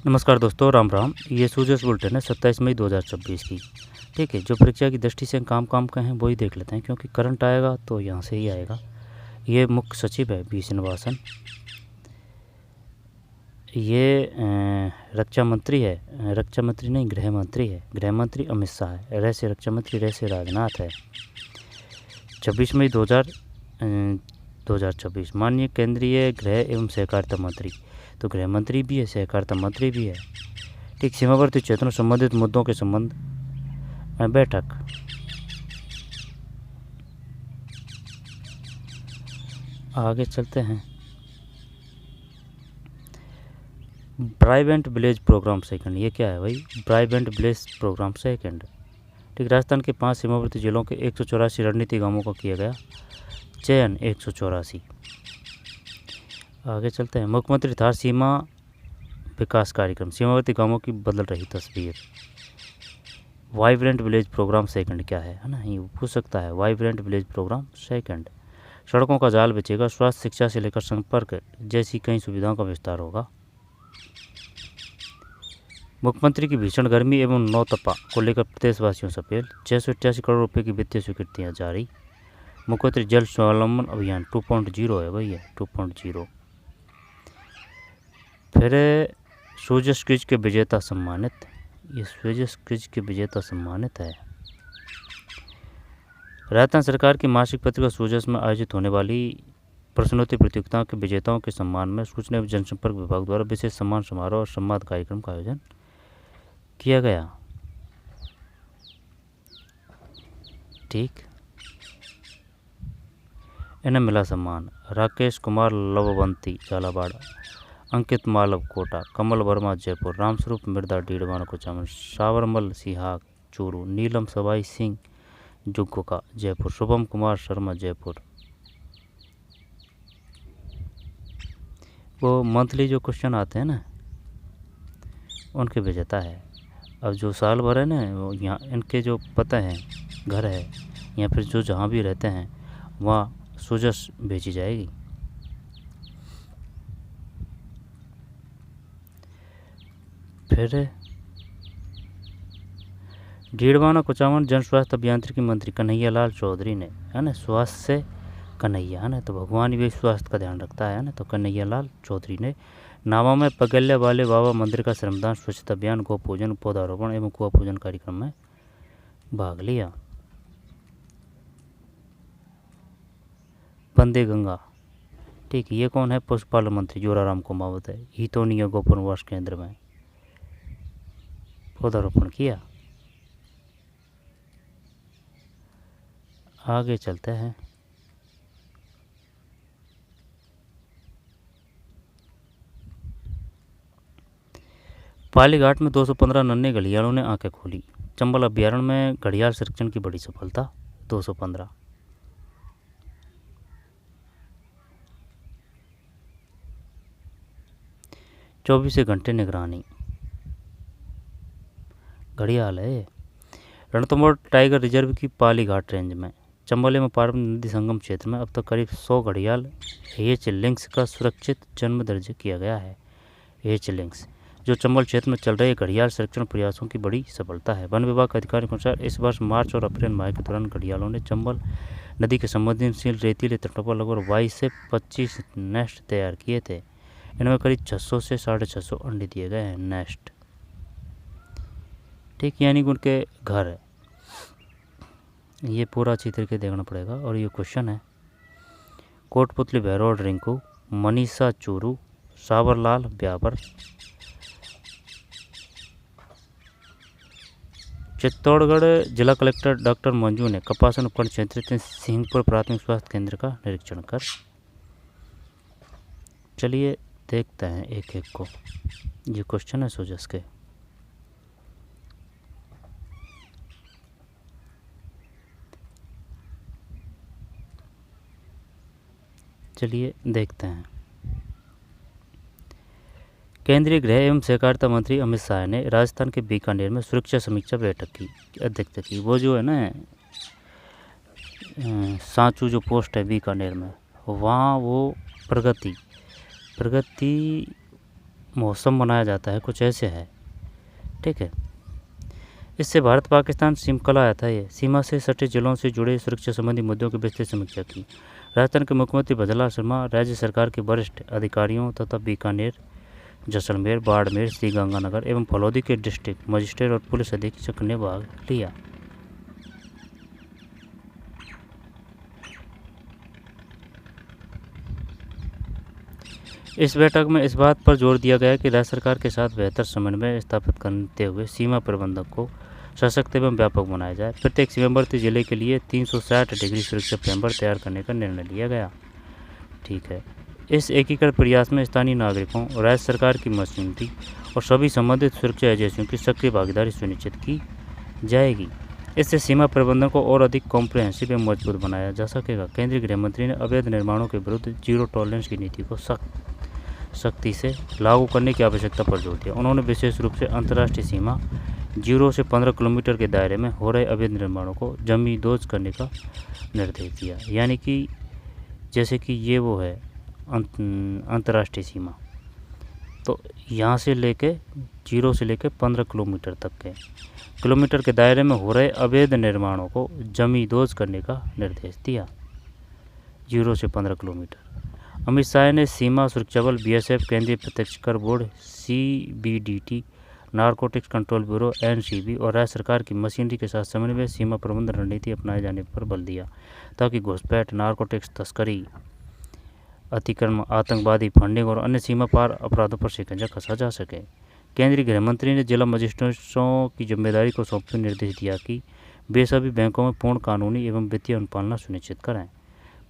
नमस्कार दोस्तों, राम राम। ये सूजस बुलेटिन है 27 मई 2026 की। ठीक है, जो परीक्षा की दृष्टि से काम काम का है वही देख लेते हैं, क्योंकि करंट आएगा तो यहाँ से ही आएगा। ये मुख्य सचिव है बी श्रीनिवासन। ये रक्षा मंत्री है, रक्षा मंत्री नहीं, गृह मंत्री है। गृह मंत्री अमित शाह है। रह से रक्षा मंत्री, रह से राजनाथ है। 26 मई 2026 माननीय केंद्रीय गृह एवं सहकारिता मंत्री, तो गृह मंत्री भी है, सहकारिता मंत्री भी है। ठीक, सीमावर्ती क्षेत्रों संबंधित मुद्दों के संबंध में बैठक। आगे चलते हैं। ब्राइवेंट विलेज प्रोग्राम सेकंड, ये क्या है भाई? ब्राइवेंट विलेज प्रोग्राम सेकंड। ठीक, राजस्थान के 5 सीमावर्ती जिलों के 184 रणनीति गांवों का किया गया चयन। 184। आगे चलते हैं। मुख्यमंत्री थार सीमा विकास कार्यक्रम, सीमावर्ती गांवों की बदल रही तस्वीर। वाइब्रेंट विलेज प्रोग्राम सेकंड क्या है ना, ये पूछ सकता है। Vibrant village programme second. सड़कों का जाल बिछेगा, स्वास्थ्य शिक्षा से लेकर संपर्क जैसी कई सुविधाओं का विस्तार होगा। मुख्यमंत्री की भीषण गर्मी एवं नौतपा को लेकर प्रदेशवासियों से अपील। 688 करोड़ रुपए की वित्तीय स्वीकृतियाँ जारी। मुख्यमंत्री जल स्वावलंबन अभियान 2.0 है भैया, 2.0। फिर सूजस क्विज के विजेता सम्मानित। ये सूजस क्विज के विजेता सम्मानित है। राजस्थान सरकार की मासिक पत्रिका सूजस में आयोजित होने वाली प्रश्नोत्तरी प्रतियोगिताओं के विजेताओं के सम्मान में सूचना एवं जनसंपर्क विभाग द्वारा विशेष सम्मान समारोह और संवाद कार्यक्रम का आयोजन किया गया। ठीक, इन्हें मिला सम्मान। राकेश कुमार लववंती झालावाड़, अंकित मालव कोटा, कमल वर्मा जयपुर, रामस्वरूप मिर्दा डीडवाना कुचामन, सावरमल सिहाग चूरू, नीलम सवाई सिंह जुग्गुका जयपुर, शुभम कुमार शर्मा जयपुर। वो मंथली जो क्वेश्चन आते हैं ना, उनके विजेता है। अब जो साल भर है ना, वो यहाँ इनके जो पता हैं, घर है या फिर जो जहाँ भी रहते हैं वहाँ सूजस भेजी जाएगी। फिर डीडवाना कुचामन जन स्वास्थ्य अभियांत्रिकी मंत्री कन्हैयालाल चौधरी ने, है ना, स्वास्थ्य से कन्हैया, है ना, तो भगवान भी स्वास्थ्य का ध्यान रखता है ना, तो कन्हैयालाल चौधरी ने नावा में पगल्या वाले बाबा मंदिर का श्रमदान स्वच्छता अभियान, गौ पूजन, पौधारोपण एवं कुआ पूजन कार्यक्रम में भाग लिया। बंदे गंगा, ठीक, ये कौन है? पशुपालन मंत्री जोराराम कुमावत है। हितोनिया गोपनवास केंद्र में पौधारोपण किया। आगे चलते हैं। पालीघाट में 215 नन्हे घड़ियालों ने आंखें खोली। चंबल अभ्यारण्य में घड़ियाल संरक्षण की बड़ी सफलता। 215। 24 घंटे निगरानी, घड़ियाल है। रणथंभौर टाइगर रिजर्व की पालीघाट रेंज में चंबल में पार्वती नदी संगम क्षेत्र में अब तक करीब 100 घड़ियाल एच लिंक्स का सुरक्षित जन्म दर्ज किया गया है। एच लिंक्स जो चंबल क्षेत्र में चल रहे घड़ियाल संरक्षण प्रयासों की बड़ी सफलता है। वन विभाग के अधिकारियों के अनुसार इस वर्ष मार्च और अप्रैल माह के दौरान घड़ियालों ने चंबल नदी के संवेदनशील रेतीले तटों पर लगभग 22 से 25 नेस्ट तैयार किए थे। इनमें करीब 600 से 650 अंडे दिए गए हैं, नेस्ट। ठीक, यानी कि उनके घर है। ये पूरा अच्छी तरीके देखना पड़ेगा। और ये क्वेश्चन है, कोटपुतली भैरव रिंकू, मनीषा चूरू, सावरलाल ब्यावर। चित्तौड़गढ़ जिला कलेक्टर डॉक्टर मंजू ने कपासन उपखंड क्षेत्र सिंहपुर प्राथमिक स्वास्थ्य केंद्र का निरीक्षण कर। चलिए देखते हैं एक एक को। ये क्वेश्चन है सूजस के। चलिए देखते हैं। केंद्रीय गृह एवं सहकारिता मंत्री अमित शाह ने राजस्थान के बीकानेर में सुरक्षा समीक्षा बैठक की अध्यक्षता की। वो जो है ना, सांचू जो पोस्ट है बीकानेर में, वहाँ वो प्रगति महोत्सव मनाया जाता है, कुछ ऐसे है। ठीक है। इससे भारत पाकिस्तान सीमा आया था। ये सीमा से सटे जिलों से जुड़े सुरक्षा संबंधी मुद्दों की विस्तृत समीक्षा की। राजस्थान के मुख्यमंत्री भजनलाल शर्मा राज्य सरकार के वरिष्ठ अधिकारियों तथा बीकानेर, जैसलमेर, बाड़मेर, श्रीगंगानगर एवं फलौदी के डिस्ट्रिक्ट मजिस्ट्रेट और पुलिस अधीक्षक ने भाग लिया। इस बैठक में इस बात पर जोर दिया गया कि राज्य सरकार के साथ बेहतर समन्वय स्थापित करते हुए सीमा प्रबंधन को सशक्त एवं व्यापक बनाया जाए। प्रत्येक सीमावर्ती जिले के लिए 360 डिग्री सुरक्षा फ्रेमवर्क तैयार करने का निर्णय लिया गया। ठीक है। इस एकीकृत प्रयास में स्थानीय नागरिकों, राज्य सरकार की मशीनरी और सभी संबंधित सुरक्षा एजेंसियों की सक्रिय भागीदारी सुनिश्चित की जाएगी। इससे सीमा प्रबंधन को और अधिक कॉम्प्रिहेंसिव एवं मजबूत बनाया जा सकेगा। केंद्रीय गृह मंत्री ने अवैध निर्माणों के विरुद्ध जीरो टॉलरेंस की नीति को सख्ती से लागू करने की आवश्यकता पर जोर दिया। उन्होंने विशेष रूप से अंतर्राष्ट्रीय सीमा 0 से 15 किलोमीटर के दायरे में हो रहे अवैध निर्माणों को जमींदोज करने का निर्देश दिया। यानी कि जैसे कि ये वो है अंतर्राष्ट्रीय सीमा, तो यहाँ से लेके 0 से लेके 15 किलोमीटर तक के दायरे में हो रहे अवैध निर्माणों को जमींदोज करने का निर्देश दिया। 0 से 15 किलोमीटर। अमित शाह ने सीमा सुरक्षा बल, बीएसएफ, केंद्रीय प्रत्यक्ष कर board, CBDT, narcotics control bureau, NCB और राज्य सरकार की मशीनरी के साथ समन्वय सीमा प्रबंधन रणनीति अपनाए जाने पर बल दिया ताकि घुसपैठ, नारकोटिक्स तस्करी, अतिक्रमण, आतंकवादी फंडिंग और अन्य सीमा पार अपराधों पर शिकंजा कसा जा सके। केंद्रीय गृह मंत्री ने जिला मजिस्ट्रेटों की जिम्मेदारी को सौंपते निर्देश दिया कि वे सभी बैंकों में पूर्ण कानूनी एवं वित्तीय अनुपालना सुनिश्चित करें,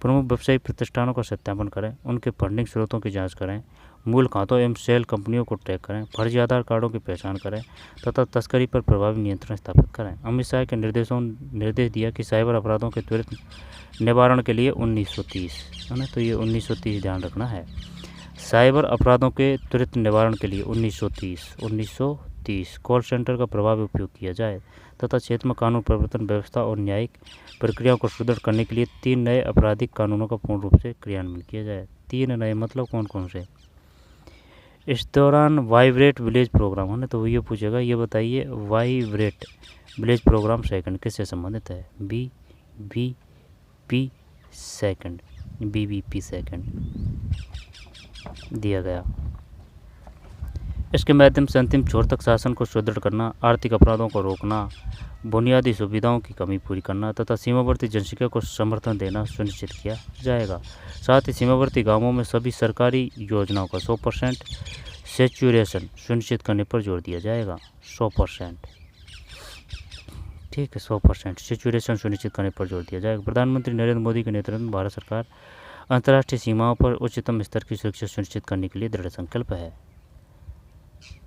प्रमुख व्यवसायिक प्रतिष्ठानों का सत्यापन करें, उनके फंडिंग स्रोतों की जांच करें, मूल खातों एवं सेल कंपनियों को ट्रैक करें, फर्जी आधार कार्डों की पहचान करें तथा तस्करी पर प्रभावी नियंत्रण स्थापित करें। अमित शाह के निर्देश दिया कि साइबर अपराधों के त्वरित निवारण के लिए 1930 है ना, तो ये 1930 ध्यान रखना है। साइबर अपराधों के त्वरित निवारण के लिए 1930 कॉल सेंटर का प्रभावी उपयोग किया जाए तथा क्षेत्र में कानून प्रवर्तन व्यवस्था और न्यायिक प्रक्रियाओं को सुदृढ़ करने के लिए 3 नए आपराधिक कानूनों का पूर्ण रूप से क्रियान्वयन किया जाए। 3 नए मतलब कौन कौन से? इस दौरान वाइब्रेट विलेज प्रोग्राम है ना, तो ये पूछेगा, ये बताइए वाइब्रेट विलेज प्रोग्राम सेकंड किससे संबंधित है? बीबीपी सेकंड दिया गया। इसके माध्यम से अंतिम छोर तक शासन को सुदृढ़ करना, आर्थिक अपराधों को रोकना, बुनियादी सुविधाओं की कमी पूरी करना तथा सीमावर्ती जनसंख्या को समर्थन देना सुनिश्चित किया जाएगा। साथ ही सीमावर्ती गांवों में सभी सरकारी योजनाओं का 100% सेचुरेशन सुनिश्चित करने पर जोर दिया जाएगा। 100%, ठीक है, 100% सेचुरेशन सुनिश्चित करने पर जोर दिया जाएगा। प्रधानमंत्री नरेंद्र मोदी के नेतृत्व में भारत सरकार अंतर्राष्ट्रीय सीमाओं पर उच्चतम स्तर की सुरक्षा सुनिश्चित करने के लिए दृढ़ संकल्प है।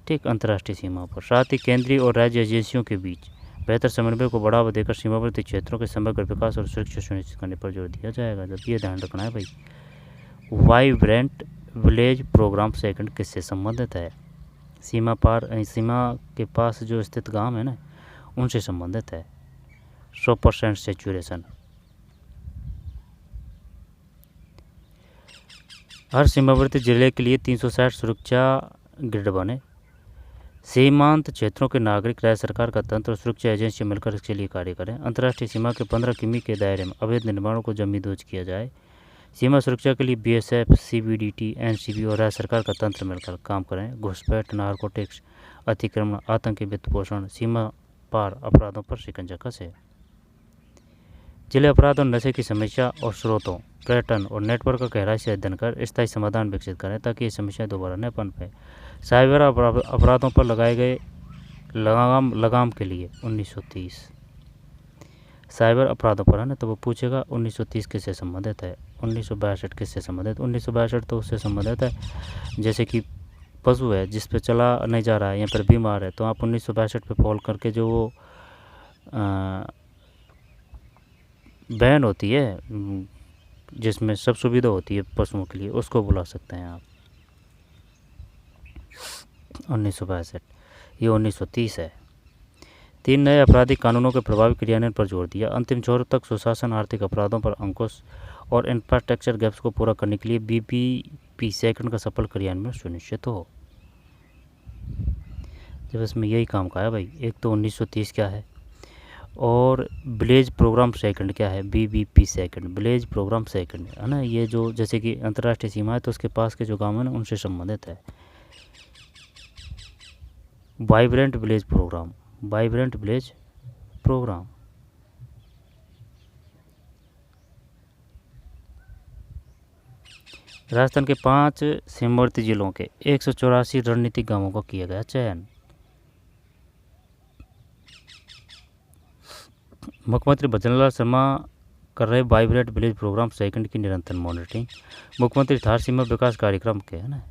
ठीक, अंतर्राष्ट्रीय सीमाओं पर। साथ ही केंद्रीय और राज्य एजेंसियों के बीच बेहतर समन्वय को बढ़ावा देकर सीमावर्ती क्षेत्रों के समग्र विकास और सुरक्षा सुनिश्चित करने पर जोर दिया जाएगा। जब ये ध्यान रखना है भाई, वाइब्रेंट विलेज प्रोग्राम सेकंड किससे संबंधित है? सीमा के पास जो स्थित गांव है ना, उनसे संबंधित है। 100% सेचुरेशन। हर सीमावर्ती जिले के लिए 360 सुरक्षा ग्रिड बने। सीमांत क्षेत्रों के नागरिक, राज्य सरकार का तंत्र और सुरक्षा एजेंसी मिलकर इसके लिए कार्य करें। अंतर्राष्ट्रीय सीमा के 15 किमी के दायरे में अवैध निर्माणों को जमींदोज किया जाए। सीमा सुरक्षा के लिए बीएसएफ, सीबीडीटी, एनसीबी और राज्य सरकार का तंत्र मिलकर काम करें। घुसपैठ, नारकोटिक्स, अतिक्रमण, आतंकी वित्त पोषण, सीमा पार अपराधों पर शिकंजा कसे। जिले अपराध और नशे की समस्या और स्रोतों, पैटर्न और नेटवर्क का गहराई से अध्ययन कर स्थायी समाधान विकसित करें ताकि ये समस्या दोबारा न पनपे। साइबर अपराधों पर लगाए गए लगाम के लिए 1930। साइबर अपराधों पर है ना, तो वो पूछेगा 1930 किससे संबंधित है? 1962 किससे संबंधित? 1962 तो उससे संबंधित है जैसे कि पशु है जिस पे चला नहीं जा रहा है या फिर बीमार है, तो आप 1962 पे फॉल करके जो वो बैन होती है जिसमें सब सुविधा होती है पशुओं के लिए, उसको बुला सकते हैं आप। 1962, ये 1930 है। 3 नए आपराधिक कानूनों के प्रभावी क्रियान्वयन पर जोर दिया। अंतिम छोर तक सुशासन, आर्थिक अपराधों पर अंकुश और इंफ्रास्ट्रक्चर गैप्स को पूरा करने के लिए बीबीपी सेकंड का सफल क्रियान्वयन सुनिश्चित हो। जब इसमें यही काम का है भाई। एक तो 1930 क्या है, और विलेज प्रोग्राम सेकंड क्या है, BBP second, village programme second है ना। ये जो जैसे कि अंतर्राष्ट्रीय सीमा है तो उसके पास के जो गाँव है ना उनसे संबंधित है। Vibrant village programme, vibrant village programme. Rajasthan के 5 सीमावर्ती जिलों के 184 रणनीतिक गांवों का किया गया चयन। मुख्यमंत्री भजनलाल शर्मा कर रहे वाइब्रेंट विलेज प्रोग्राम सेकंड की निरंतर मॉनिटरिंग। मुख्यमंत्री थार सीमा विकास कार्यक्रम के है ना,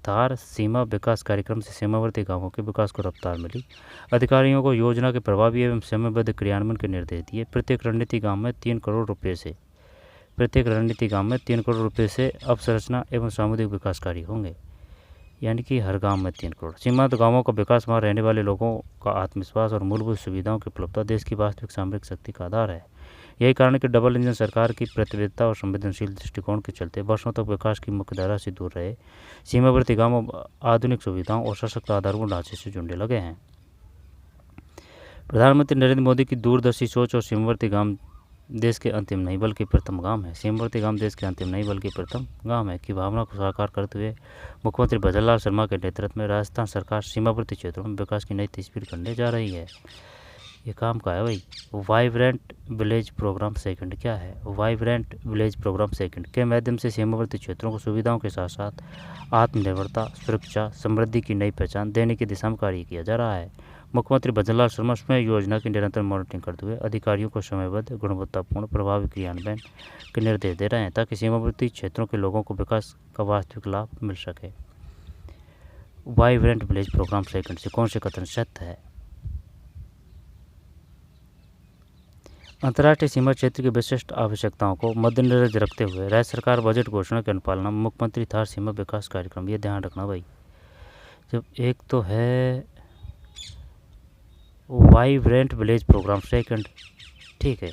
थार सीमा विकास कार्यक्रम से सीमावर्ती गांवों के विकास को रफ्तार मिली। अधिकारियों को योजना के प्रभावी एवं समयबद्ध क्रियान्वयन के निर्देश दिए। प्रत्येक रणनीतिक गांव में 3 करोड़ रुपये से अवसंरचना एवं सामुदायिक विकास कार्य होंगे, यानी कि हर गांव में 3 करोड़। सीमांत गांवों का विकास वहां रहने वाले लोगों का आत्मविश्वास और मूलभूत सुविधाओं की उपलब्धता देश की वास्तविक सामरिक शक्ति का आधार है। यही कारण है कि डबल इंजन सरकार की प्रतिबद्धता और संवेदनशील दृष्टिकोण के चलते वर्षों तक विकास की मुख्यधारा से दूर रहे सीमावर्ती गांव आधुनिक सुविधाओं और सशक्त आधारभूत ढांचे से जुड़ने लगे हैं। प्रधानमंत्री नरेंद्र मोदी की दूरदर्शी सोच और सीमावर्ती गांव देश के अंतिम नहीं बल्कि प्रथम गांव है, सीमावर्ती गांव देश के अंतिम नहीं बल्कि प्रथम गांव है की भावना को साकार करते हुए मुख्यमंत्री भजनलाल शर्मा के नेतृत्व में राजस्थान सरकार सीमावर्ती क्षेत्रों में विकास की नई तस्वीर करने जा रही है। ये काम का है भाई। वाइब्रेंट विलेज प्रोग्राम सेकंड क्या है, वाइब्रेंट विलेज प्रोग्राम सेकंड के माध्यम से सीमावर्ती क्षेत्रों को सुविधाओं के साथ साथ आत्मनिर्भरता, सुरक्षा, समृद्धि की नई पहचान देने की दिशा में कार्य किया जा रहा है। मुख्यमंत्री भजनलाल शर्मा स्वयं योजना की निरंतर मॉनिटरिंग करते हुए अधिकारियों को समयबद्ध, गुणवत्तापूर्ण, प्रभावी क्रियान्वयन के निर्देश दे रहे हैं ताकि सीमावर्ती क्षेत्रों के लोगों को विकास का वास्तविक लाभ मिल सके। वाइब्रेंट विलेज प्रोग्राम सेकंड से कौन से कथन सत्य है? अंतर्राष्ट्रीय सीमा क्षेत्र की विशिष्ट आवश्यकताओं को मद्देनजर रखते हुए राज्य सरकार बजट घोषणा की अनुपालना में मुख्यमंत्री थार सीमा विकास कार्यक्रम, ये ध्यान रखना भाई। जब एक तो है वाइब्रेंट विलेज प्रोग्राम सेकंड, ठीक है,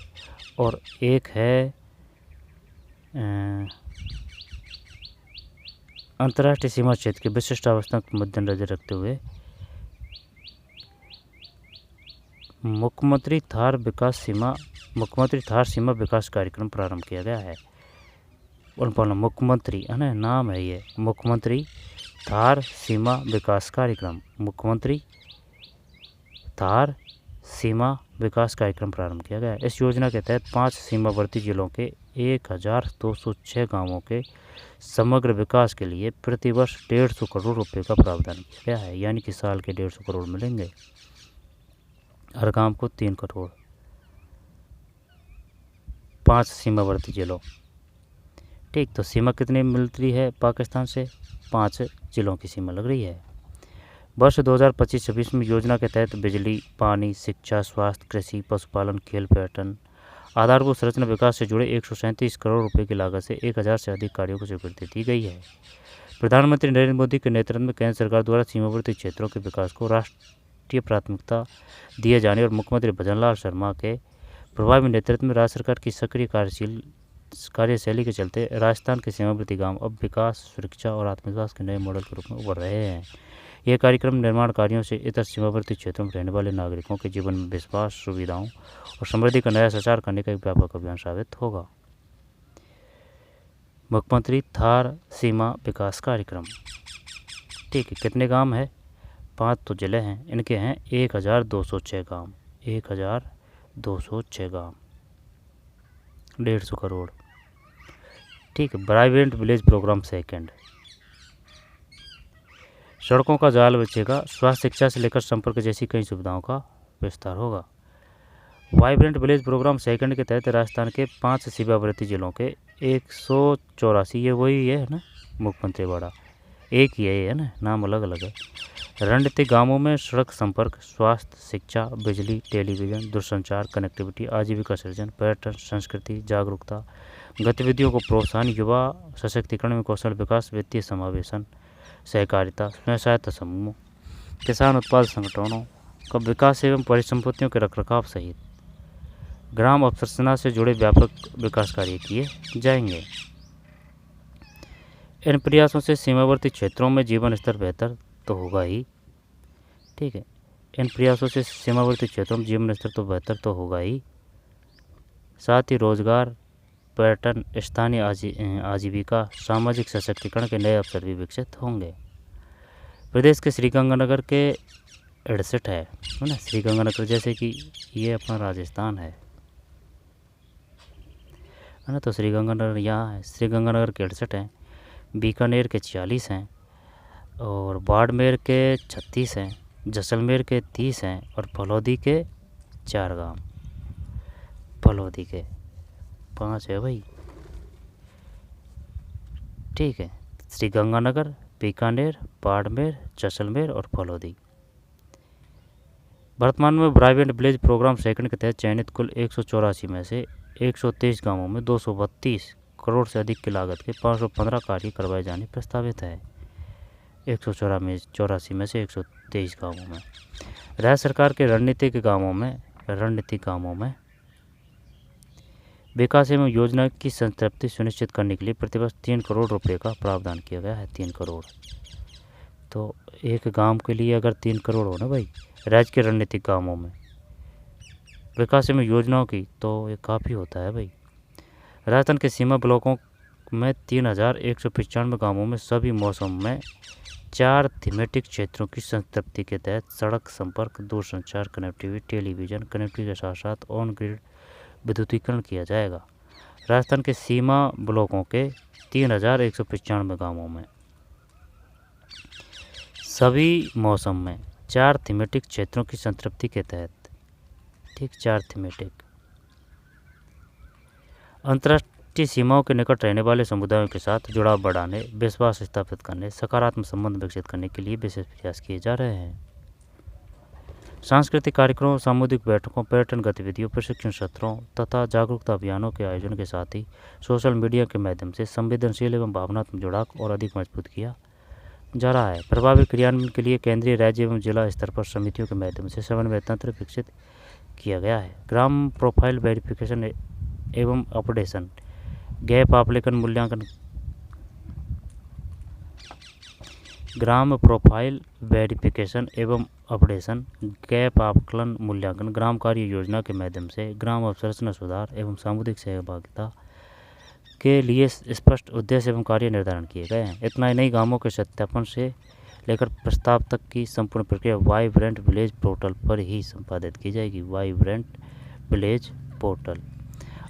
और एक है अंतर्राष्ट्रीय सीमा क्षेत्र की विशिष्ट आवश्यकता को मद्देनजर रखते हुए मुख्यमंत्री थार सीमा विकास कार्यक्रम प्रारंभ किया गया है। मुख्यमंत्री है ना, नाम है ये, मुख्यमंत्री थार सीमा विकास कार्यक्रम, मुख्यमंत्री थार सीमा विकास कार्यक्रम प्रारंभ किया गया है। इस योजना के तहत 5 सीमावर्ती जिलों के 1206 गांवों के समग्र विकास के लिए प्रतिवर्ष 150 करोड़ रुपए का प्रावधान किया गया है, यानी कि साल के 150 करोड़ मिलेंगे हर गांव को, 3 करोड़, 5 सीमावर्ती जिलों, ठीक। तो सीमा कितनी मिलती है पाकिस्तान से? 5 जिलों की सीमा लग रही है। वर्ष 2025-26 में योजना के तहत बिजली, पानी, शिक्षा, स्वास्थ्य, कृषि, पशुपालन, खेल, पर्यटन, आधारभूत संरचना विकास से जुड़े 137 करोड़ रुपए की लागत से 1000 से अधिक कार्यों को स्वीकृति दी गई है। प्रधानमंत्री नरेंद्र मोदी के नेतृत्व में केंद्र सरकार द्वारा सीमावर्ती क्षेत्रों के विकास को राष्ट्रीय प्राथमिकता दिए जाने और मुख्यमंत्री भजनलाल शर्मा के प्रभावी नेतृत्व में राज्य सरकार की सक्रिय कार्यशैली के चलते राजस्थान के सीमावर्ती गांव अब विकास, सुरक्षा और आत्मविश्वास के नए मॉडल के रूप में उभर रहे हैं। यह कार्यक्रम निर्माण कार्यों से इतर सीमावर्ती क्षेत्रों में रहने वाले नागरिकों के जीवन में विश्वास, सुविधाओं और समृद्धि का नया संचार करने का एक व्यापक अभियान साबित होगा। मुख्यमंत्री थार सीमा विकास कार्यक्रम, ठीक है। कितने गांव है? 5 तो जिले हैं, इनके हैं 1206 गांव, 1206 गांव, 150 करोड़, ठीक है। वाइब्रेंट विलेज प्रोग्राम सेकंड, सड़कों का जाल बिछेगा, स्वास्थ्य, शिक्षा से लेकर संपर्क जैसी कई सुविधाओं का विस्तार होगा। वाइब्रेंट विलेज प्रोग्राम सेकंड के तहत राजस्थान के 5 सीमावर्ती जिलों के 184, ये वही है ना, मुख्यमंत्री वाला एक ही है ना, नाम अलग अलग है। रणनीतिक गांवों में सड़क संपर्क, स्वास्थ्य, शिक्षा, बिजली, टेलीविजन, दूरसंचार, कनेक्टिविटी, आजीविका सृजन, पर्यटन, संस्कृति, जागरूकता गतिविधियों को प्रोत्साहन, युवा सशक्तिकरण में कौशल विकास, वित्तीय समावेशन, सहकारिता, स्वयं सहायता समूह, किसान उत्पाद संगठनों का विकास एवं परिसंपत्तियों के रखरखाव सहित ग्राम अवसंरचना से जुड़े व्यापक विकास कार्य किए जाएंगे। इन प्रयासों से सीमावर्ती क्षेत्रों में जीवन स्तर बेहतर तो होगा ही, ठीक है। इन प्रयासों से सीमावर्ती क्षेत्रों में जीवन स्तर तो बेहतर तो होगा ही, साथ ही रोजगार, पर्यटन, स्थानीय आजीविका, सामाजिक सशक्तिकरण के नए अवसर भी विकसित होंगे। प्रदेश के श्रीगंगानगर के 68 है ना, श्रीगंगानगर जैसे कि ये अपना राजस्थान है ना, तो श्रीगंगानगर यहाँ है, श्रीगंगानगर के 68 हैं, बीकानेर के 46 हैं, और बाड़मेर के 36 हैं, जैसलमेर के 30 हैं, और फलौदी के 4 गांव, फलौदी के 5 है भाई। ठीक है, श्रीगंगानगर, बीकानेर, बाड़मेर, जैसलमेर और फलौदी। वर्तमान में ब्राइवेंट विलेज प्रोग्राम सेकंड के तहत चयनित कुल 184 में से 123 गांवों में 232 करोड़ से अधिक की लागत के 515 कार्य करवाए जाने प्रस्तावित है। 184 में से 123 गांवों में राज्य सरकार के रणनीतिक गांवों में विकास एवं योजना की संतृप्ति सुनिश्चित करने के लिए प्रतिवर्ष 3 करोड़ रुपए का प्रावधान किया गया है। 3 करोड़, तो एक गांव के लिए अगर 3 करोड़ हो ना भाई राज्य के रणनीतिक गांवों में विकास एवं योजनाओं की, तो ये काफ़ी होता है भाई। राजस्थान के सीमा ब्लॉकों में 3195 गांवों में सभी मौसम में 4 थीमेटिक क्षेत्रों की संतृप्ति के तहत सड़क संपर्क, दूरसंचार कनेक्टिविटी, टेलीविजन कनेक्टिविटी के साथ साथ ऑन ग्रिड विद्युतीकरण किया जाएगा। राजस्थान के सीमा ब्लॉकों के 3195 गांवों में सभी मौसम में 4 थीमेटिक क्षेत्रों की संतृप्ति के तहत, ठीक 4 थीमेटिक, अंतर्राष्ट्रीय सीमाओं के निकट रहने वाले समुदायों के साथ जुड़ाव बढ़ाने, विश्वास स्थापित करने, सकारात्मक संबंध विकसित करने के लिए विशेष प्रयास किए जा रहे हैं। सांस्कृतिक कार्यक्रमों, सामुदायिक बैठकों, पर्यटन गतिविधियों, प्रशिक्षण सत्रों तथा जागरूकता अभियानों के आयोजन के साथ ही सोशल मीडिया के माध्यम से संवेदनशील एवं भावनात्मक जुड़ाव और अधिक मजबूत किया जा रहा है। प्रभावी क्रियान्वयन के लिए केंद्रीय, राज्य एवं जिला स्तर पर समितियों के माध्यम से समन्वय तंत्र विकसित किया गया है। ग्राम प्रोफाइल वेरिफिकेशन एवं अपडेशन, गैप आकलन मूल्यांकन, ग्राम प्रोफाइल वेरिफिकेशन एवं अपडेशन, गैप आकलन मूल्यांकन ग्राम कार्य योजना के माध्यम से ग्राम अवसंरचना सुधार एवं सामुदायिक सहभागिता के लिए स्पष्ट उद्देश्य एवं कार्य निर्धारण किए गए हैं। इतना ही नहीं, गांवों के सत्यापन से लेकर प्रस्ताव तक की संपूर्ण प्रक्रिया वाइब्रेंट विलेज पोर्टल पर ही संपादित की जाएगी। Vibrant village portal.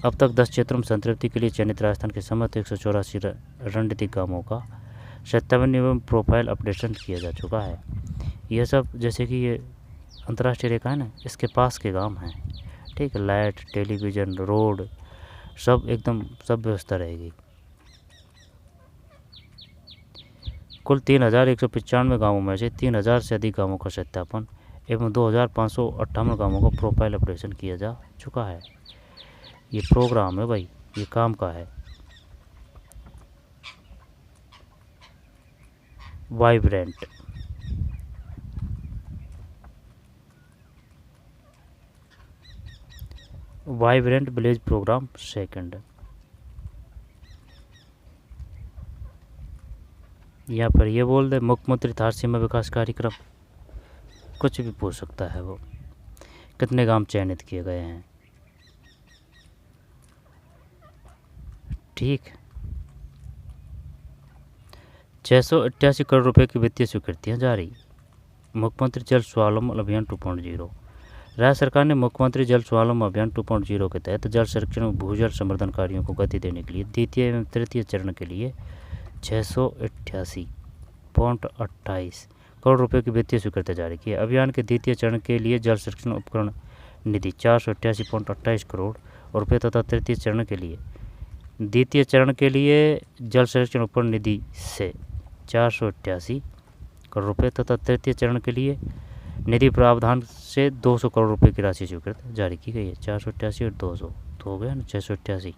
अब तक 10 क्षेत्रों में संतृप्ति के लिए चयनित राजस्थान के समस्त 184 रणनीतिक गांवों का सत्यावन एवं प्रोफाइल अपडेशन किया जा चुका है। यह सब जैसे कि ये अंतर्राष्ट्रीय रेखा है ना, इसके पास के गांव हैं। ठीक है, लाइट, टेलीविज़न, रोड सब एकदम सब व्यवस्था रहेगी। कुल 3195 गाँवों में से 3000 से अधिक गाँवों का सत्यापन एवं 2558 गाँवों का प्रोफाइल अपडेशन किया जा चुका है। ये प्रोग्राम है भाई, ये काम का है। Vibrant village programme second. यहाँ पर ये बोल दे मुख्यमंत्री थार सीमा विकास कार्यक्रम, कुछ भी पूछ सकता है वो। कितने गांव चयनित किए गए हैं, ठीक। 688 करोड़ रुपए की वित्तीय स्वीकृतियाँ जारी। मुख्यमंत्री जल स्वावलंबन अभियान 2.0। राज्य सरकार ने मुख्यमंत्री जल स्वावलंबन अभियान 2.0 के तहत जल संरक्षण और भूजल संवर्धन कार्यों को गति देने के लिए द्वितीय एवं तृतीय चरण के लिए 688.28 करोड़ रुपए की वित्तीय स्वीकृति जारी की है। अभियान के द्वितीय चरण के लिए जल संरक्षण उपकरण निधि 488.28 करोड़ रुपये तथा तृतीय चरण के लिए द्वितीय चरण के लिए जल संरक्षण उपकरण निधि से 488 करोड़ रुपये तथा तृतीय चरण के लिए निधि प्रावधान से 200 करोड़ रुपए की राशि स्वीकृत जारी की गई है। 488 और 200 तो हो गया ना 688।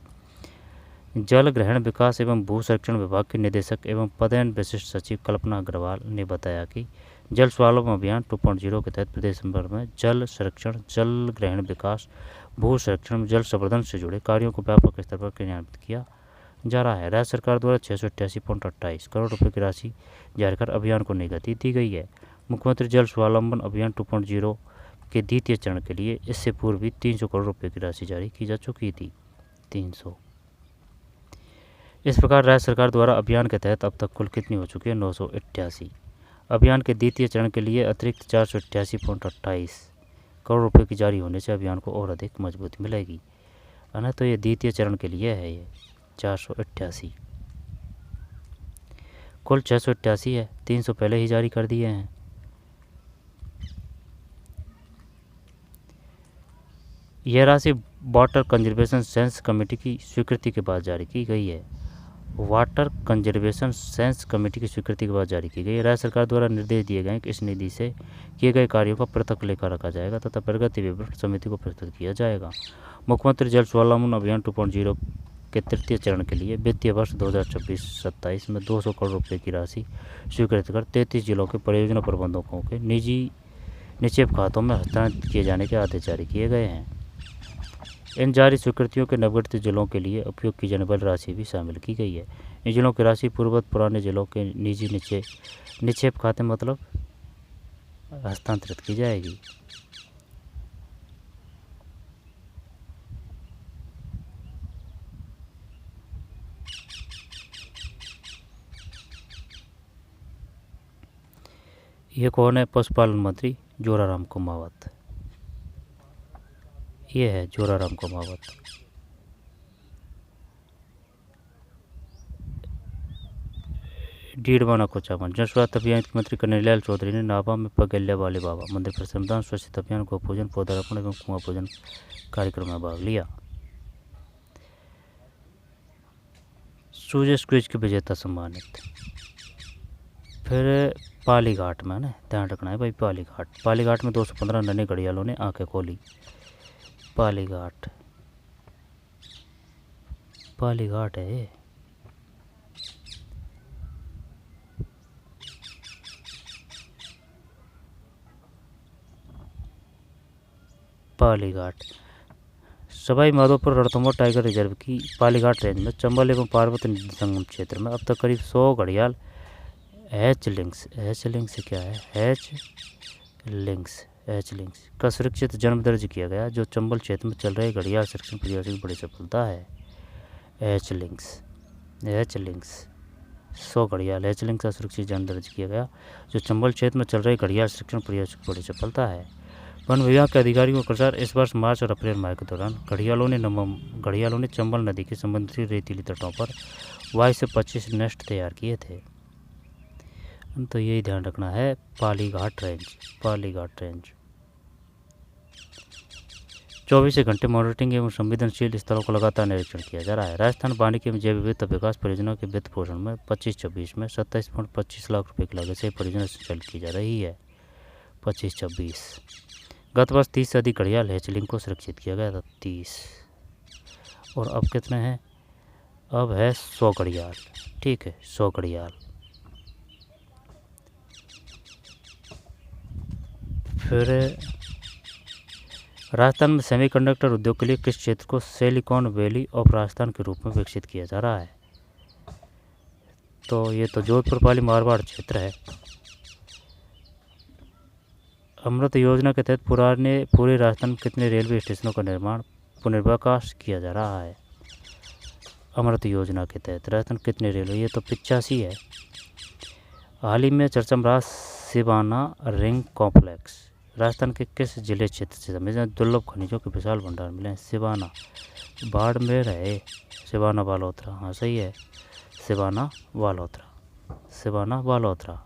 जल ग्रहण विकास एवं भू संरक्षण विभाग के निदेशक एवं पदेन विशिष्ट सचिव कल्पना अग्रवाल ने बताया कि जल स्वावलंबन अभियान 2.0 के तहत प्रदेश भर में जल संरक्षण, जल ग्रहण विकास, भू संरक्षण, जल संवर्धन से जुड़े कार्यों को व्यापक स्तर पर क्रियान्वित किया जा रहा है। राज्य सरकार द्वारा 688.28 करोड़ रुपए की राशि जारी कर अभियान को नई गति दी गई है। मुख्यमंत्री जल स्वावलंबन अभियान 2.0 के द्वितीय चरण के लिए इससे पूर्व भी 300 करोड़ रुपए की राशि जारी की जा चुकी थी। 300। इस प्रकार राज्य सरकार द्वारा अभियान के तहत अब तक कुल कितनी हो चुकी है? 988। अभियान के द्वितीय चरण के लिए अतिरिक्त 488.28 करोड़ रुपए की जारी होने से अभियान को और अधिक मजबूती मिलेगी, है ना। तो ये द्वितीय चरण के लिए है, ये 488। कुल 688 है, 300 पहले ही जारी कर दिए हैं। यह राशि वाटर कंजर्वेशन साइंस कमेटी की स्वीकृति के बाद जारी की गई है। वाटर कंजर्वेशन साइंस कमेटी की स्वीकृति के बाद जारी की गई है। राज्य सरकार द्वारा निर्देश दिए गए कि इस निधि से किए गए कार्यों का पृथक लेखा रखा जाएगा तथा प्रगति विवरण समिति को प्रस्तुत किया जाएगा। मुख्यमंत्री जल स्वावलंबन अभियान 2.0 के तृतीय चरण के लिए वित्तीय वर्ष 2026-27 में 200 करोड़ रुपए की राशि स्वीकृत कर 33 जिलों के परियोजना प्रबंधकों के निजी निक्षेप खातों में हस्तांतरित किए जाने के आदेश जारी किए गए हैं। इन जारी स्वीकृतियों के नवगठित जिलों के लिए उपयोग की जाने वाली राशि भी शामिल की गई है। इन जिलों की राशि पूर्ववत पुराने जिलों के निजी निक्षेप खाते मतलब हस्तांतरित की जाएगी। ये कौन है? पशुपालन मंत्री जोराराम कुमावत। ये है जोराराम कुमावत। डीडवाना कोचावन जन स्वास्थ्य अभियान के मंत्री कन्हैयालाल चौधरी ने नाभा में पगेल्या वाले बाबा मंदिर पर श्रमदान स्वच्छता अभियान गौ पूजन पौधारोपण एवं कुआं पूजन कार्यक्रम में भाग लिया। सूर्य क्विज के विजेता सम्मानित। फिर पालीघाट में ना ध्यान रखना है भाई। पालीघाट में 215 नन्हे घड़ियालों ने आंखें खोली। पालीघाट है। पालीघाट सवाई माधोपुर रणथंभौर टाइगर रिजर्व की पालीघाट रेंज में चंबल एवं पार्वती नदी संगम क्षेत्र में अब तक करीब 100 घड़ियाल एच लिंक्स क्या है? एच लिंक्स का सुरक्षित जन्म दर्ज किया गया, जो चंबल क्षेत्र में चल रहे घड़ियाल संरक्षण प्रयास की बड़ी सफलता है। एच लिंक्स 100 घड़ियाल एच लिंक्स का सुरक्षित जन्म दर्ज किया गया, जो चंबल क्षेत्र में चल रहे घड़ियाल संरक्षण प्रयास की बड़ी सफलता है। वन विभाग के अधिकारियों के अनुसार इस वर्ष मार्च और अप्रैल माह के दौरान घड़ियालों ने चंबल नदी के संबंधित रेतीली तटों पर 22 से 25 नेस्ट तैयार किए थे। तो यही ध्यान रखना है। पालीघाट रेंज 24 घंटे मॉनिटरिंग एवं संवेदनशील स्थलों का लगातार निरीक्षण किया जा रहा है। राजस्थान वानिकी एवं जैव विविधता विकास परियोजना के वित्त पोषण में 25-26 में 27.25 लाख रुपए की लागत से परियोजना संचालित की जा रही है। 25-26 गत वर्ष 30 से अधिक घड़ियाल हैचलिंग को सुरक्षित किया गया था। 30 और अब कितने हैं? अब है 100 घड़ियाल। ठीक है, 100 घड़ियाल। फिर राजस्थान में सेमीकंडक्टर उद्योग के लिए किस क्षेत्र को सिलिकॉन वैली ऑफ राजस्थान के रूप में विकसित किया जा रहा है? तो ये तो जोधपुर पाली मारवाड़ क्षेत्र है। अमृत योजना के तहत पूरे राजस्थान में कितने रेलवे स्टेशनों का निर्माण पुनर्विकास किया जा रहा है? अमृत योजना के तहत राजस्थान कितने रेलवे? ये तो 85 है। हाल ही में चर्चा में रहा सिवाना रिंग कॉम्प्लेक्स राजस्थान के किस जिले क्षेत्र से हमें दुर्लभ खनिजों के विशाल भंडार मिले हैं? सिवाना बाड़मेर है। सिवाना बालोतरा, हाँ सही है, सिवाना बालोतरा।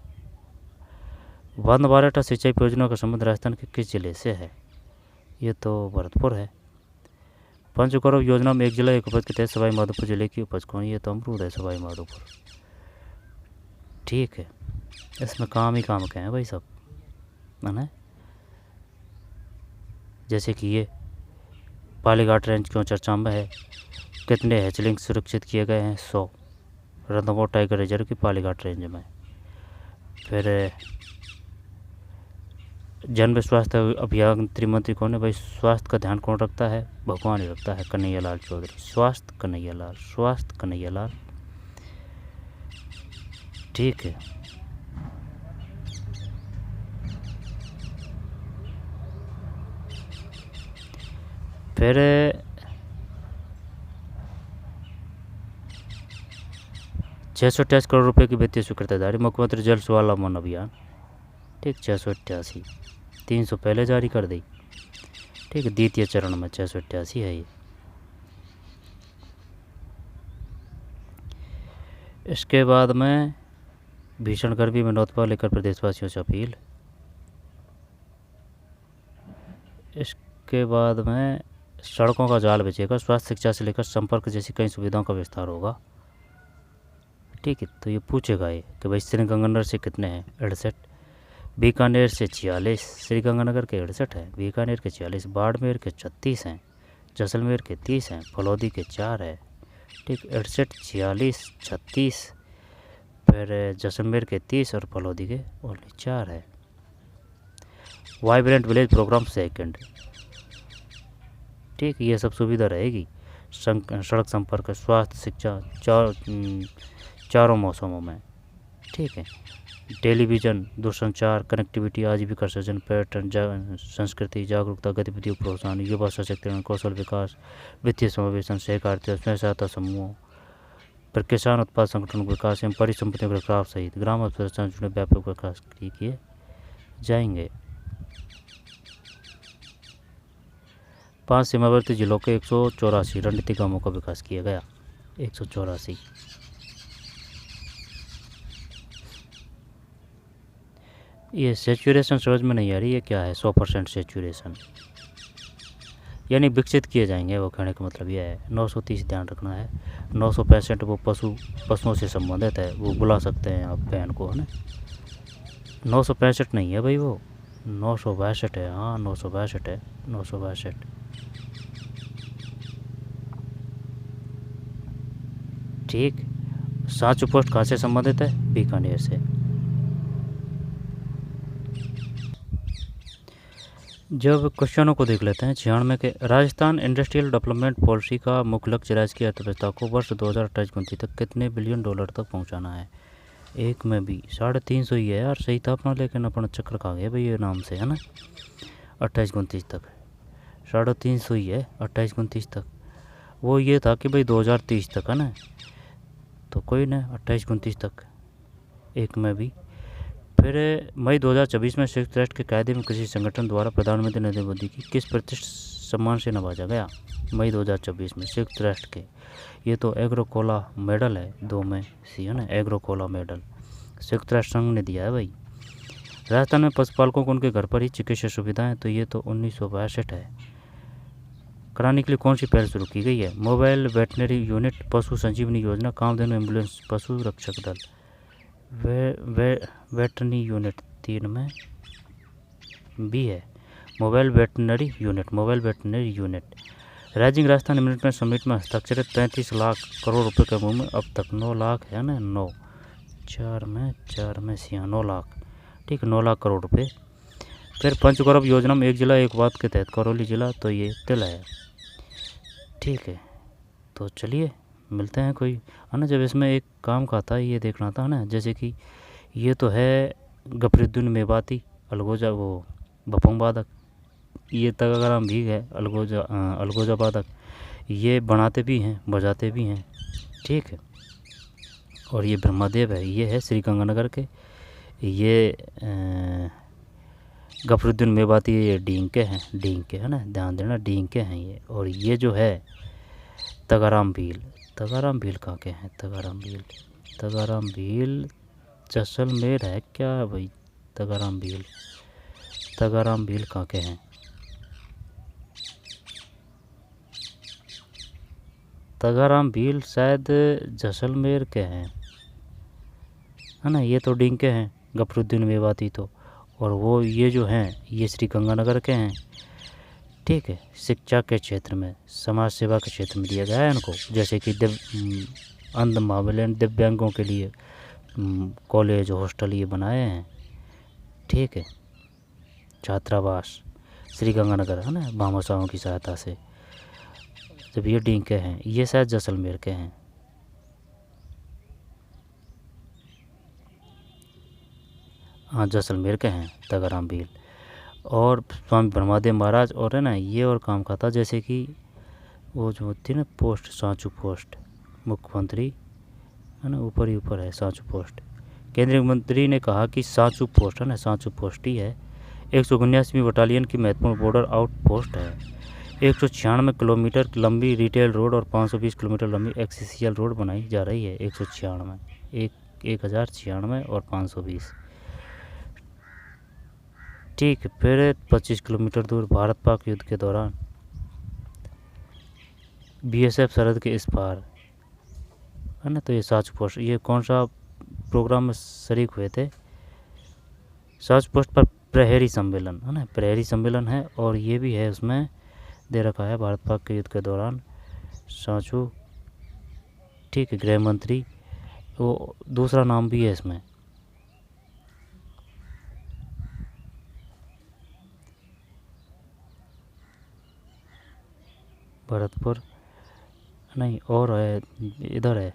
वंदे भारत सिंचाई परियोजना का संबंध राजस्थान के किस जिले से है? ये तो भरतपुर है। पंचगौरव योजना में एक जिला एक उपज के तहत सवाई माधोपुर जिले की उपज कौन? ये तो अमरूद है, सवाई माधोपुर। ठीक है, इसमें काम ही काम के हैं भाई सब, है ना। जैसे कि ये पालीघाट रेंज क्यों चर्चा में है? कितने हैचलिंग सुरक्षित किए गए हैं? 100 रणथंभौर टाइगर रिजर्व की पालीघाट रेंज में। फिर जन स्वास्थ्य अभियान मंत्री मंत्री कौन है भाई? स्वास्थ्य का ध्यान कौन रखता है? भगवान ही रखता है, कन्हैयालाल चौधरी। स्वास्थ्य कन्हैयालाल। ठीक है। फिर 688 करोड़ रुपए की वित्तीय स्वीकृति जारी, मुख्यमंत्री जल स्वावलंबन अभियान। ठीक, 688, 300 पहले जारी कर दी। ठीक है, द्वितीय चरण में 688 है ये। इसके बाद में भीषण गर्मी में नौतपा लेकर प्रदेशवासियों से अपील। इसके बाद में सड़कों का जाल बिछेगा, स्वास्थ्य शिक्षा से लेकर संपर्क जैसी कई सुविधाओं का विस्तार होगा। ठीक है, तो ये पूछेगा ये कि भाई श्रीगंगानगर से कितने हैं, 68, बीकानेर से 46, श्रीगंगानगर के 68 हैं, बीकानेर के 46, बाड़मेर के 36 हैं, जैसलमेर के 30 हैं, फलौदी के 4 है। ठीक, 68, 46, 36, फिर जैसलमेर के 30 और फलौदी के ओनली 4 है। Vibrant village programme second. ठीक, ये सब सुविधा रहेगी, सड़क संपर्क, स्वास्थ्य, शिक्षा, चारों मौसमों में। ठीक है, टेलीविज़न, दूरसंचार, कनेक्टिविटी, आजीविका सृजन, पर्यटन, संस्कृति, जागरूकता, गतिविधियों प्रोत्साहन, युवा सशक्तिकरण, कौशल विकास, वित्तीय समावेशन, सहकारिता, स्वयं सहायता समूह पर किसान उत्पाद संगठनों का विकास एवं परिसंपत्तियों के खिलाफ सहित ग्राम अर्थव्यवस्था से जुड़े व्यापक विकास किए जाएंगे। 5 सीमावर्ती जिलों के 184 रणनीतिक गांवों का विकास किया गया, 184। ये सेचुरेशन समझ में नहीं आ रही, ये क्या है 100% सेचुरेशन, यानी विकसित किए जाएंगे, वो कहने का मतलब यह है। 930 ध्यान रखना है, 965 वो पशुओं से संबंधित है, वो बुला सकते हैं आप बहन को, है ना। 965 नहीं है भाई, वो 962 है। हाँ, 962 है, 962। ठीक, सांचू पोस्ट कहाँ से संबंधित है, बीकानेर से। जब क्वेश्चनों को देख लेते हैं 96 के, राजस्थान इंडस्ट्रियल डेवलपमेंट पॉलिसी का मुख्य लक्ष्य राज्य की अर्थव्यवस्था को वर्ष 2028-29 तक कितने बिलियन डॉलर तक पहुंचाना है। एक में भी 350 ही है यार, सही था अपना, लेकिन अपना चक्कर खा गया भाई ये नाम से, है ना। 28-29 तक 350 ही है, 28-29 तक। वो ये था कि भाई 2030 तक, है ना, तो कोई ना 28-29 तक एक में भी। फिर मई 2024 में संयुक्त राष्ट्र के कायदे में किसी संगठन द्वारा प्रधानमंत्री नरेंद्र मोदी की किस प्रतिष्ठित सम्मान से नवाजा गया। मई 2024 में संयुक्त राष्ट्र के, ये तो एग्रोकोला मेडल है, 2 में सी, है ना, एग्रोकोला मेडल संयुक्त राष्ट्र संघ ने दिया है भाई। राजस्थान में पशुपालकों को उनके घर पर ही चिकित्सा सुविधाएं, तो ये तो 1962 है। कराने के लिए कौन सी पहल शुरू की गई है, मोबाइल वेटनरी यूनिट, पशु संजीवनी योजना, कामधेनु एम्बुलेंस, पशु रक्षक दल। वेटरनरी यूनिट 3 में भी है, mobile veterinary unit. Rising Rajasthan investment summit में हस्ताक्षरित 35 लाख करोड़ रुपए के मुँह में अब तक 9 लाख है ना, 9 4 में सिया 9 लाख। ठीक, 9 लाख करोड़ रुपए। फिर पंचगौरव योजना में एक जिला एक बात के तहत करौली जिला, तो ये तिल है। ठीक है, तो चलिए मिलते हैं कोई, है ना। जब इसमें एक काम का था, ये देखना था ना, जैसे कि ये तो है गफरुद्दीन मेवाती अलगोजा, वो बपुंग बादक, ये तगाराम भी है अलगोजा बादक, ये बनाते भी हैं बजाते भी हैं। ठीक है, और ये ब्रह्मादेव है, ये है श्रीगंगानगर के, ये गफरुद्दीन मेवाती, ये डींके हैं, डींके, है ना, ध्यान देना, डींके हैं ये। और ये जो है तगाराम भील कहाँ के हैं, तगाराम भील जैसलमेर है क्या भाई, तगाराम भील कहाँ के हैं, तगाराम भील शायद जैसलमेर के हैं, है ना। ये तो डींके हैं गफरुद्दीन मेवाती तो, और वो ये जो हैं ये श्रीगंगानगर के हैं। ठीक है, शिक्षा के क्षेत्र में, समाज सेवा के क्षेत्र में दिया गया है इनको, जैसे कि अंध मावलेन दिव्यांगों के लिए कॉलेज हॉस्टल ये बनाए हैं। ठीक है, छात्रावास श्रीगंगानगर, है ना, भामाशाहों की सहायता से। जब ये डींके हैं, ये शायद जैसलमेर के हैं। हाँ, जैसलमेर के हैं तगाराम भील। और स्वामी ब्रह्मादेव महाराज और है ना ये और काम का था, जैसे कि वो जो होती है ना पोस्ट, सांचू पोस्ट, मुख्यमंत्री है ना, ऊपर ही ऊपर है सांचू पोस्ट। केंद्रीय मंत्री ने कहा कि सांचू पोस्ट है ना, सांचू पोस्ट ही है 179वीं बटालियन की महत्वपूर्ण बॉर्डर आउट पोस्ट है। 196 किलोमीटर लंबी रिटेल रोड और 520 किलोमीटर लंबी एक्सेसियल रोड बनाई जा रही है। 1096 और 520। ठीक, फिर 25 किलोमीटर दूर भारत पाक युद्ध के दौरान बीएसएफ सरहद के इस पार है ना, तो ये सांचू पोस्ट, ये कौन सा प्रोग्राम में शरीक हुए थे? सांचू पोस्ट पर प्रहरी सम्मेलन है ना, प्रहरी सम्मेलन है, और ये भी है उसमें दे रखा है भारत पाक के युद्ध के दौरान सांचू। ठीक है, गृह मंत्री, वो दूसरा नाम भी है इसमें। भरतपुर नहीं, और है इधर है।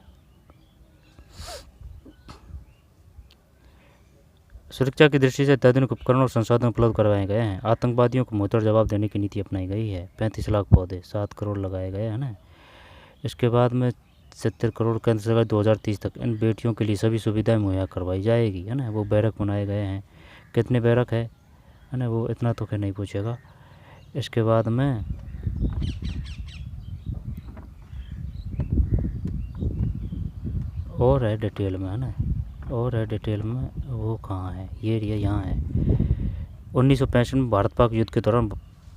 सुरक्षा की दृष्टि से अत्याधुनिक उपकरण और संसाधन उपलब्ध करवाए गए हैं। आतंकवादियों को मुंहतोड़ जवाब देने की नीति अपनाई गई है। 35 लाख पौधे, 7 करोड़ लगाए गए हैं ना। इसके बाद में 70 करोड़ केंद्र सरकार 2030 तक इन बेटियों के लिए सभी सुविधाएं मुहैया करवाई जाएगी है ना। वो बैरक बनाए गए हैं, कितने बैरक है ना, वो इतना तो खैर नहीं पूछेगा। इसके बाद में और है डिटेल में है ना, और है डिटेल में, वो कहाँ है, ये एरिया यहाँ है। 1965 में भारत पाक युद्ध के दौरान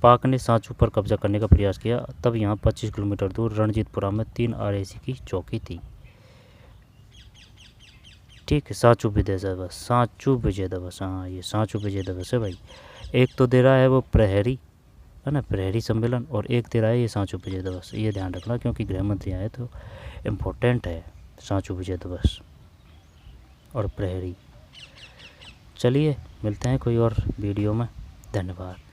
पाक ने सांचू पर कब्जा करने का प्रयास किया। तब यहाँ 25 किलोमीटर दूर रणजीतपुरा में 3 RAC की चौकी थी। ठीक है, सांचू विजय दिवस, सांचू विजय दिवस, हाँ ये सांचू विजय दिवस है भाई। एक तो दे रहा है वो प्रहरी है ना, प्रहरी सम्मेलन, और एक दे रहा है ये सांचू विजय दिवस। ये ध्यान रखना क्योंकि गृह मंत्री आए तो इम्पोर्टेंट है सांचू विजय दिवस और प्रहरी। चलिए मिलते हैं कोई और वीडियो में, धन्यवाद।